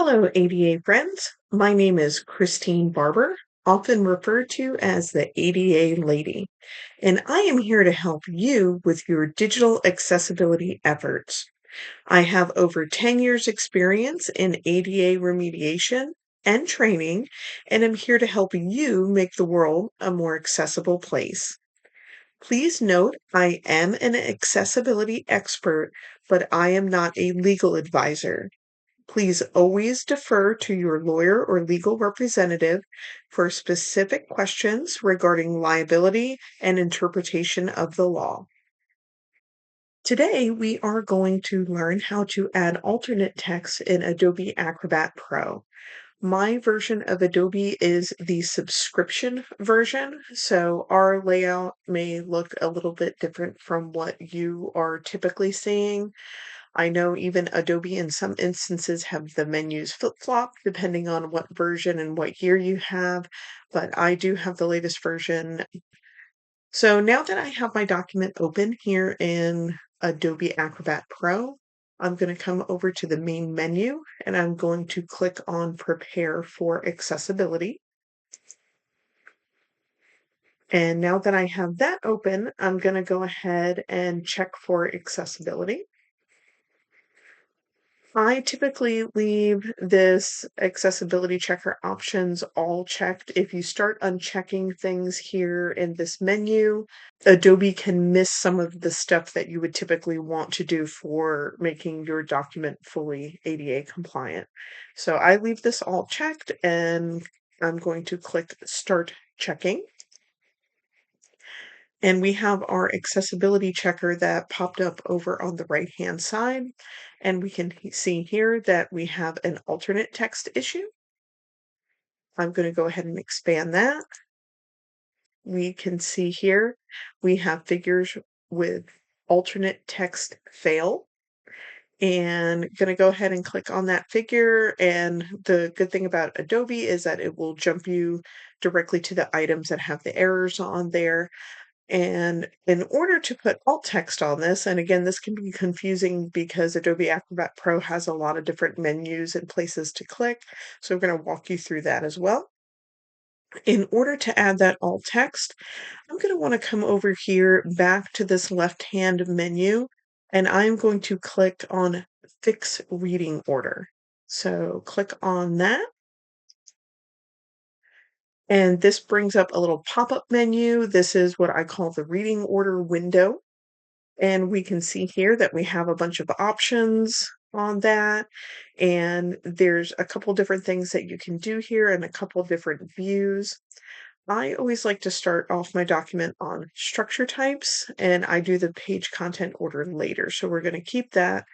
Hello, ADA friends. My name is Christine Barber, often referred to as the ADA Lady, and I am here to help you with your digital accessibility efforts. I have over 10 years experience in ADA remediation and training, and I'm here to help you make the world a more accessible place. Please note I am an accessibility expert, but I am not a legal advisor. Please always defer to your lawyer or legal representative for specific questions regarding liability and interpretation of the law. Today, we are going to learn how to add alternate text in Adobe Acrobat Pro. My version of Adobe is the subscription version, so our layout may look a little bit different from what you are typically seeing. I know even Adobe in some instances have the menus flip-flop depending on what version and what year you have, but I do have the latest version. So now that I have my document open here in Adobe Acrobat Pro, I'm going to come over to the main menu and I'm going to click on Prepare for Accessibility. And now that I have that open, I'm going to go ahead and check for accessibility. I typically leave this accessibility checker options all checked. If you start unchecking things here in this menu, Adobe can miss some of the stuff that you would typically want to do for making your document fully ADA compliant. So I leave this all checked and I'm going to click Start Checking. And we have our accessibility checker that popped up over on the right-hand side. And we can see here that we have an alternate text issue. I'm going to go ahead and expand that. We can see here we have figures with alternate text fail. And going to go ahead and click on that figure. And the good thing about Adobe is that it will jump you directly to the items that have the errors on there. And in order to put alt text on this, and again, this can be confusing because Adobe Acrobat Pro has a lot of different menus and places to click. So we're going to walk you through that as well. In order to add that alt text, I'm going to want to come over here back to this left-hand menu, and I'm going to click on Fix Reading Order. So click on that. And this brings up a little pop-up menu. This is what I call the reading order window. And we can see here that we have a bunch of options on that. And there's a couple different things that you can do here and a couple different views. I always like to start off my document on structure types, and I do the page content order later. So we're going to keep that.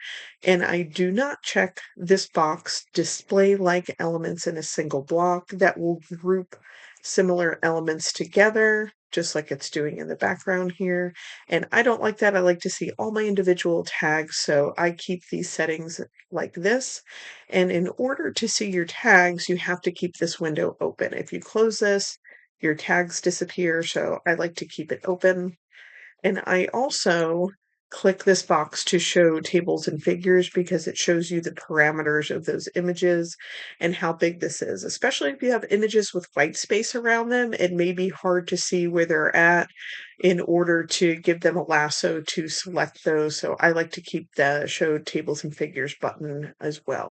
And I do not check this box, display like elements in a single block. That will group similar elements together, just like it's doing in the background here. And I don't like that. I like to see all my individual tags. So I keep these settings like this. And in order to see your tags, you have to keep this window open. If you close this, your tags disappear, so I like to keep it open. And I also click this box to show tables and figures because it shows you the parameters of those images and how big this is. Especially if you have images with white space around them, it may be hard to see where they're at in order to give them a lasso to select those. So I like to keep the Show Tables and Figures button as well.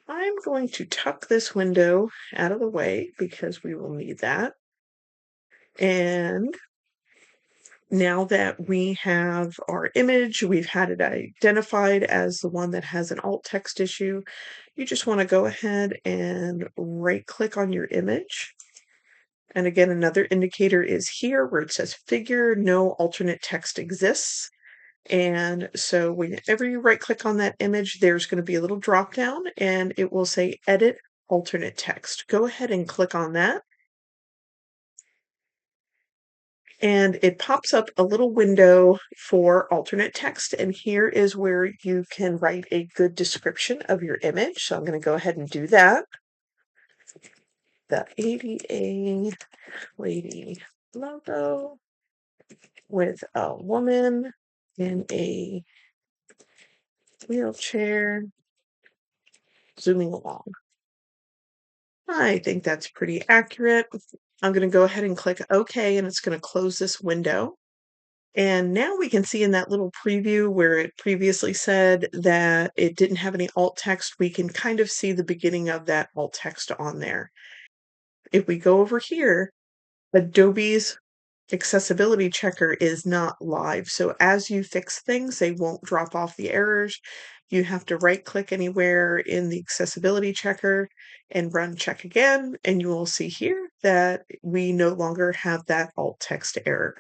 I'm going to tuck this window out of the way because we will need that. And now that we have our image, we've had it identified as the one that has an alt text issue, you just want to go ahead and right click on your image. And again, another indicator is here where it says figure, no alternate text exists. And so whenever you right click on that image, there's going to be a little drop down and it will say edit alternate text. Go ahead and click on that. And it pops up a little window for alternate text. And here is where you can write a good description of your image. So I'm going to go ahead and do that. The ADA Lady logo with a woman in a wheelchair zooming along. I think that's pretty accurate. I'm going to go ahead and click OK, and it's going to close this window. And now we can see in that little preview where it previously said that it didn't have any alt text, we can kind of see the beginning of that alt text on there. If we go over here, Adobe's accessibility checker is not live. So as you fix things, they won't drop off the errors. You have to right click anywhere in the accessibility checker and run check again. And you will see here that we no longer have that alt text error.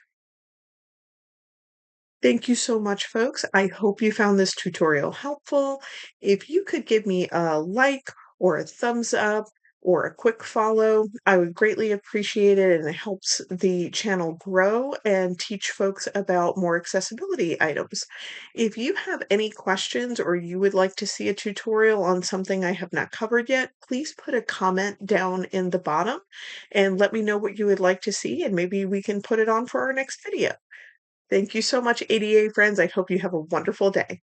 Thank you so much, folks. I hope you found this tutorial helpful. If you could give me a like or a thumbs up or a quick follow, I would greatly appreciate it, and it helps the channel grow and teach folks about more accessibility items. If you have any questions or you would like to see a tutorial on something I have not covered yet, please put a comment down in the bottom and let me know what you would like to see, and maybe we can put it on for our next video. Thank you so much, ADA friends. I hope you have a wonderful day.